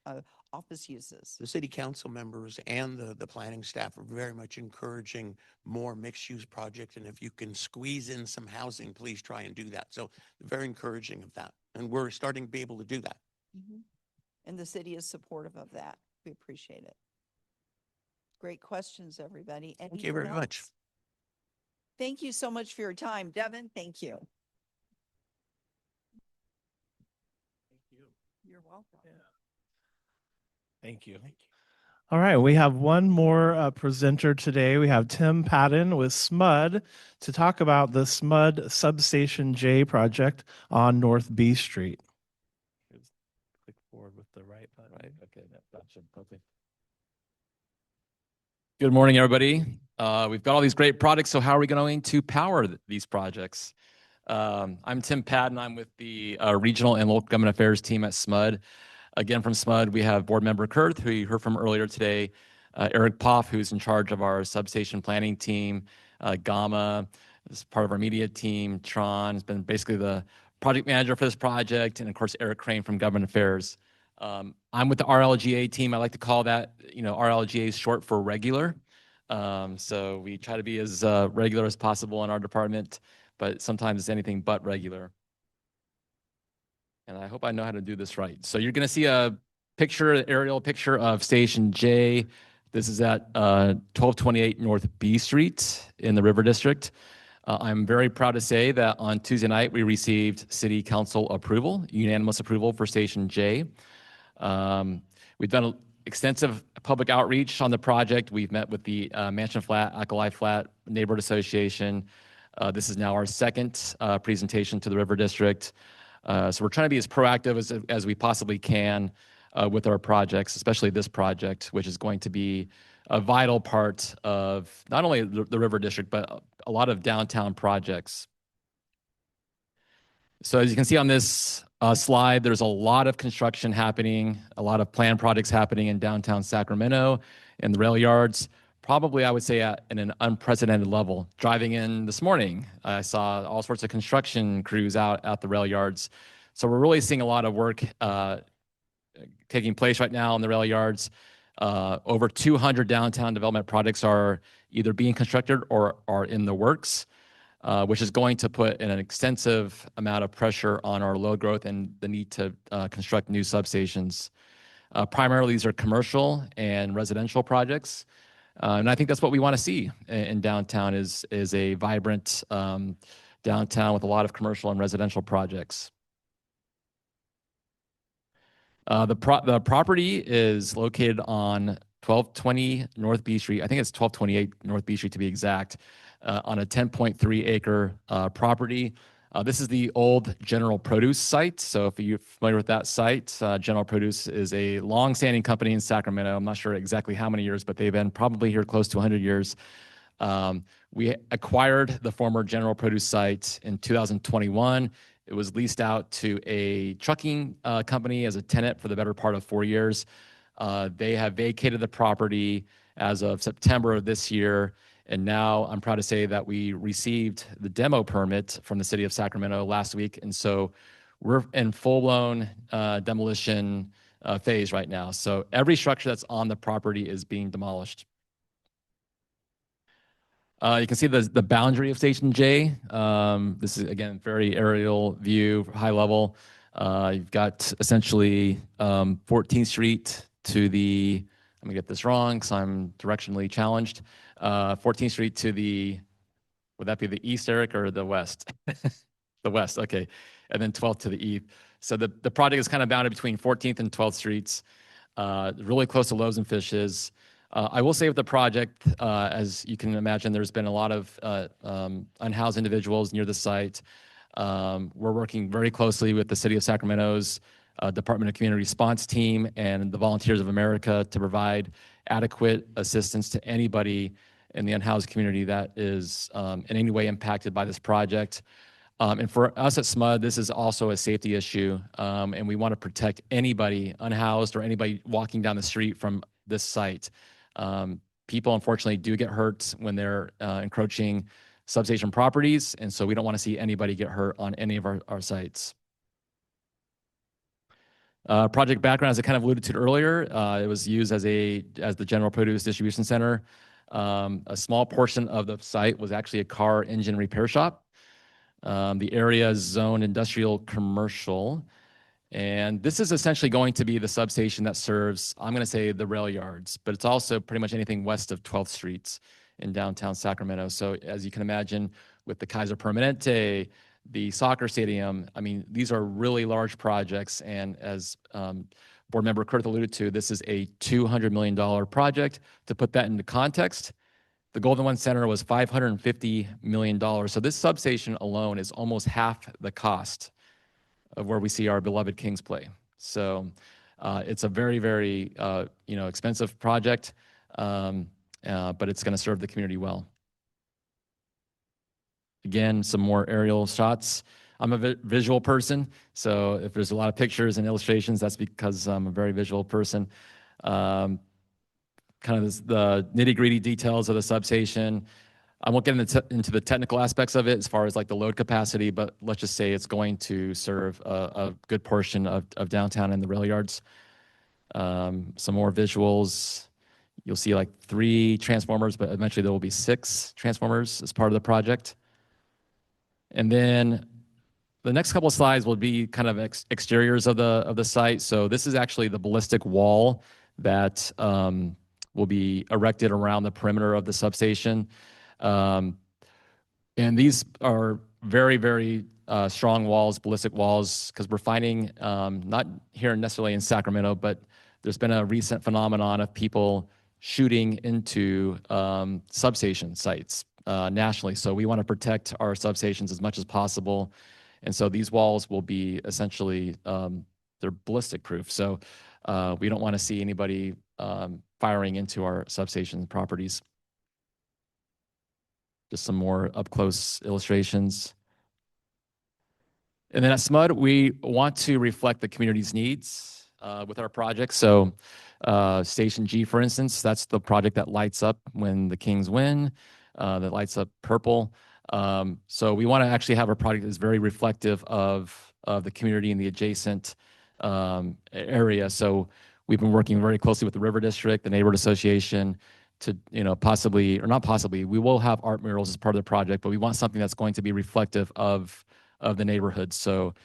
office uses. the city council members and the planning staff are very much encouraging more mixed-use projects. And if you can squeeze in some housing, please try and do that. So very encouraging of that. And we're starting to be able to do that. Mhm. And the city is supportive of that. We appreciate it. Great questions, everybody. Thank you very Anyone much. else? Thank you so much for your time. Devin, thank you. You're welcome. Thank you. All right, we have one more presenter today. We have Tim Patton with SMUD to talk about the SMUD Substation J project on North B Street. Click forward with the right button. Right. Okay. That should okay. Good morning, everybody. We've got all these great products, so how are we going to power these projects? I'm Tim Patton. I'm with the Regional and Local Government Affairs team at SMUD. Again, from SMUD, we have Board Member Kurth, who you heard from earlier today, Eric Poff, who's in charge of our substation planning team, Gamma is part of our media team, Tron has been basically the project manager for this project, and of course, Eric Crane from Government Affairs. I'm with the RLGA team. I like to call that, RLGA is short for regular. So we try to be as regular as possible in our department, but sometimes it's anything but regular. And I hope I know how to do this right. So you're going to see a picture, aerial picture of Station J. This is at 1228 North B Street in the River District. I'm very proud to say that on Tuesday night, we received City Council approval, unanimous approval for Station J. We've done extensive public outreach on the project. We've met with the Mansion Flat, Alkali Flat Neighborhood Association. This is now our second presentation to the River District. So we're trying to be as proactive as we possibly can with our projects, especially this project, which is going to be a vital part of not only the River District, but a lot of downtown projects. So as you can see on this slide, there's a lot of construction happening, a lot of planned projects happening in downtown Sacramento, in the Railyards. Probably, I would say, at an unprecedented level. Driving in this morning, I saw all sorts of construction crews out at the Railyards. So we're really seeing a lot of work taking place right now in the Railyards. Over 200 downtown development projects are either being constructed or are in the works, which is going to put an extensive amount of pressure on our load growth and the need to construct new substations. Primarily, these are commercial and residential projects. And I think that's what we want to see in downtown is a vibrant downtown with a lot of commercial and residential projects. The property is located on 1220 North B Street. I think it's 1228 North B Street to be exact, on a 10.3 acre property. This is the old General Produce site. So if you're familiar with that site, General Produce is a long-standing company in Sacramento. I'm not sure exactly how many years, but they've been probably here close to 100 years. We acquired the former General Produce site in 2021. It was leased out to a trucking company as a tenant for the better part of 4 years. They have vacated the property as of September of this year. And now I'm proud to say that we received the demo permit from the city of Sacramento last week. And so we're in full-blown demolition phase right now. So every structure that's on the property is being demolished. You can see the boundary of Station J. This is, again, very aerial view, high level. You've got essentially 14th Street to the, let me get this wrong because I'm directionally challenged. 14th Street to the, would that be the east, Eric, or the west? The west, okay. And then 12th to the east. So the project is kind of bounded between 14th and 12th Streets, really close to Loaves and Fishes. I will say with the project, as you can imagine, there's been a lot of unhoused individuals near the site. We're working very closely with the City of Sacramento's Department of Community Response team and the Volunteers of America to provide adequate assistance to anybody in the unhoused community that is in any way impacted by this project. And for us at SMUD, this is also a safety issue, and we want to protect anybody unhoused or anybody walking down the street from this site. People, unfortunately, do get hurt when they're encroaching substation properties, and so we don't want to see anybody get hurt on any of our sites. Project background, as I kind of alluded to earlier, it was used as the General Produce Distribution Center. A small portion of the site was actually a car engine repair shop. The area is zoned industrial commercial. And this is essentially going to be the substation that serves, I'm going to say, the Railyards, but it's also pretty much anything west of 12th Street in downtown Sacramento. So as you can imagine, with the Kaiser Permanente, the soccer stadium, I mean, these are really large projects. And as Board Member Kurth alluded to, this is a $200 million project. To put that into context, the Golden One Center was $550 million. So this substation alone is almost half the cost of where we see our beloved Kings play. So it's a very, very expensive project, but it's going to serve the community well. Again, some more aerial shots. I'm a visual person, so if there's a lot of pictures and illustrations, that's because I'm a very visual person. Kind of the nitty-gritty details of the substation. I won't get into the technical aspects of it as far as like the load capacity, but let's just say it's going to serve a good portion of downtown and the Railyards. Some more visuals. You'll see like 3 transformers, but eventually there will be 6 transformers as part of the project. And then the next couple of slides will be kind of exteriors of the site. So this is actually the ballistic wall that will be erected around the perimeter of the substation. And these are very, very strong walls, ballistic walls, because we're finding, not here necessarily in Sacramento, but there's been a recent phenomenon of people shooting into substation sites nationally. So we want to protect our substations as much as possible. And so these walls will be essentially, they're ballistic proof. So we don't want to see anybody firing into our substation properties. Just some more up-close illustrations. And then at SMUD, we want to reflect the community's needs with our projects. So Station G, for instance, that's the project that lights up when the Kings win, that lights up purple. So we want to actually have a project that's very reflective of the community and the adjacent area. So we've been working very closely with the River District, the Neighborhood Association, to possibly, or not possibly, we will have art murals as part of the project, but we want something that's going to be reflective of the neighborhood. So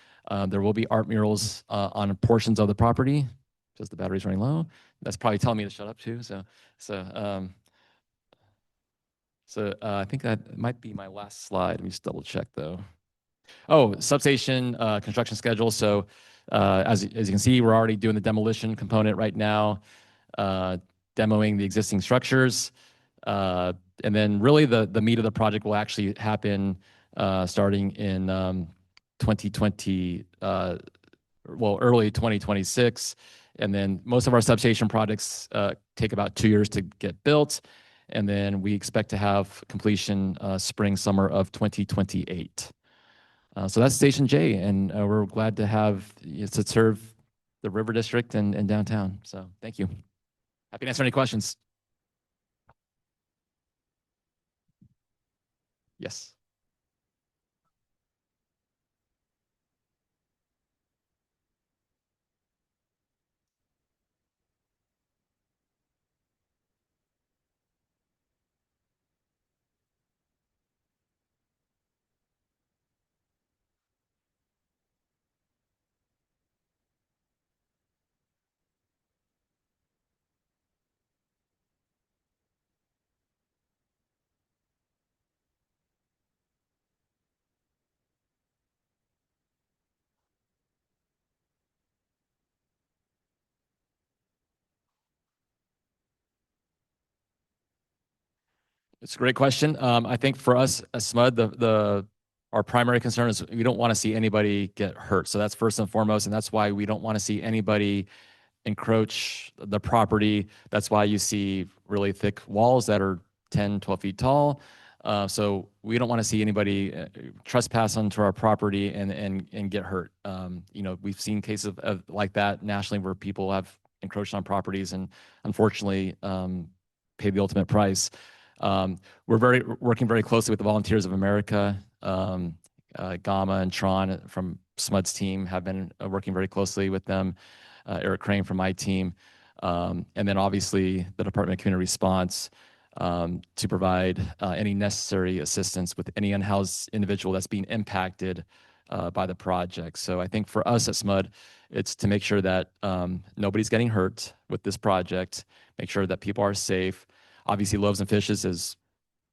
there will be art murals on portions of the property. Just the battery's running low. That's probably telling me to shut up too. So I think that might be my last slide. Let me just double check though. Oh, substation construction schedule. So As you can see, we're already doing the demolition component right now, demoing the existing structures. And then really the meat of the project will actually happen starting in 2020, early 2026. And then most of our substation projects take about 2 years to get built. And then we expect to have completion spring, summer of 2028. So that's Station J, and we're glad to have to serve the River District and downtown. So thank you. Happy to answer any questions. Yes. It's a great question. I think for us as SMUD, our primary concern is we don't want to see anybody get hurt. So that's first and foremost, and that's why we don't want to see anybody encroach the property. That's why you see really thick walls that are 10, 12 feet tall. So we don't want to see anybody trespass onto our property and get hurt. We've seen cases of like that nationally where people have encroached on properties and unfortunately paid the ultimate price. We're working very closely with the Volunteers of America. Gama and Tron from SMUD's team have been working very closely with them. Eric Crane from my team, and then obviously the Department of Community Response to provide any necessary assistance with any unhoused individual that's being impacted by the project. So I think for us at SMUD, it's to make sure that nobody's getting hurt with this project, make sure that people are safe. Obviously, Loaves and Fishes is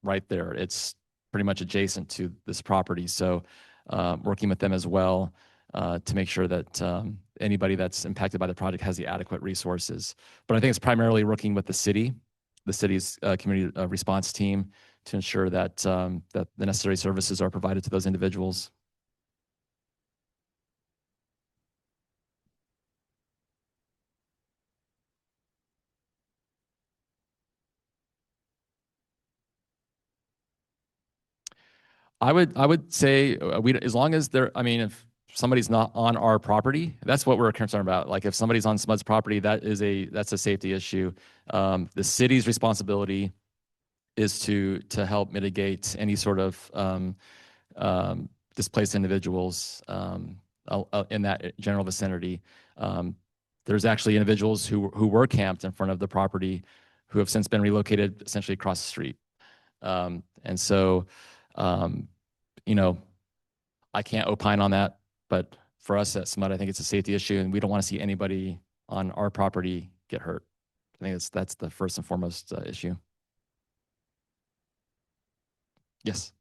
right there. It's pretty much adjacent to this property. So working with them as well to make sure that anybody that's impacted by the project has the adequate resources. But I think it's primarily working with the city's community response team to ensure that that the necessary services are provided to those individuals. I would say we, as long as they're, if somebody's not on our property, that's what we're concerned about. Like if somebody's on SMUD's property, that's a safety issue. The city's responsibility is to help mitigate any sort of displaced individuals in that general vicinity. There's actually individuals who were camped in front of the property who have since been relocated essentially across the street. And so, I can't opine on that, but for us at SMUD, I think it's a safety issue, and we don't want to see anybody on our property get hurt. I think that's the first and foremost issue. Yes.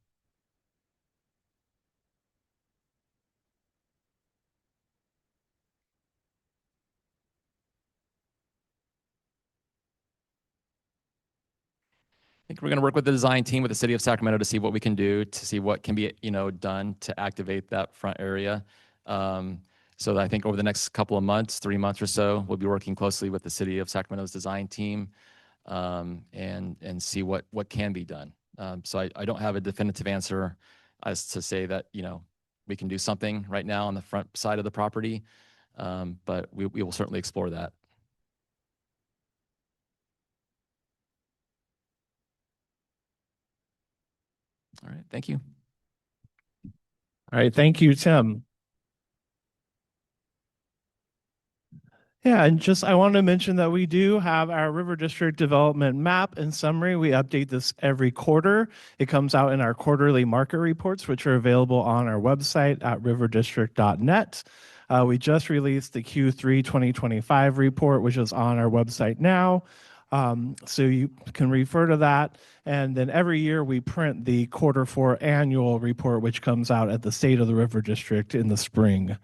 I think we're going to work with the design team with the city of Sacramento to see what we can do, to see what can be, done to activate that front area. So I think over the next couple of months, 3 months or so, we'll be working closely with the city of Sacramento's design team and see what can be done. So I don't have a definitive answer as to say that, we can do something right now on the front side of the property, but we will certainly explore that. All right, thank you. All right, thank you, Tim. Yeah, and I wanted to mention that we do have our River District Development Map and Summary. We update this every quarter. It comes out in our quarterly market reports, which are available on our website at riverdistrict.net. We just released the Q3 2025 report, which is on our website now. So you can refer to that. And then every year we print the Q4 annual report, which comes out at the State of the River District in the spring.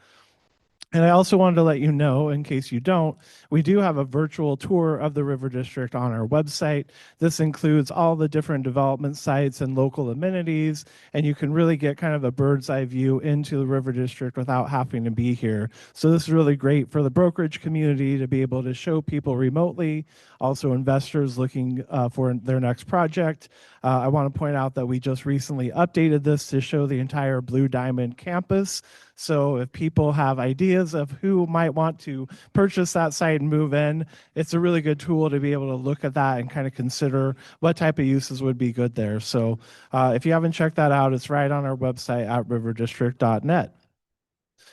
And I also wanted to let you know, in case you don't, we do have a virtual tour of the River District on our website. This includes all the different development sites and local amenities, and you can really get kind of a bird's eye view into the River District without having to be here. So this is really great for the brokerage community to be able to show people remotely, also investors looking for their next project. I want to point out that we just recently updated this to show the entire Blue Diamond campus. So if people have ideas of who might want to purchase that site and move in, it's a really good tool to be able to look at that and kind of consider what type of uses would be good there. So if you haven't checked that out, it's right on our website at riverdistrict.net.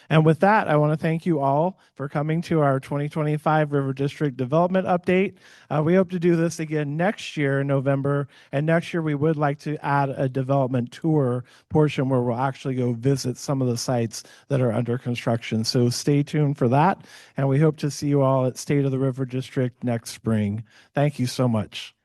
And with that, I want to thank you all for coming to our 2025 River District Development Update. We hope to do this again next year in November. And next year, we would like to add a development tour portion where we'll actually go visit some of the sites that are under construction. So stay tuned for that. And we hope to see you all at State of the River District next spring. Thank you so much.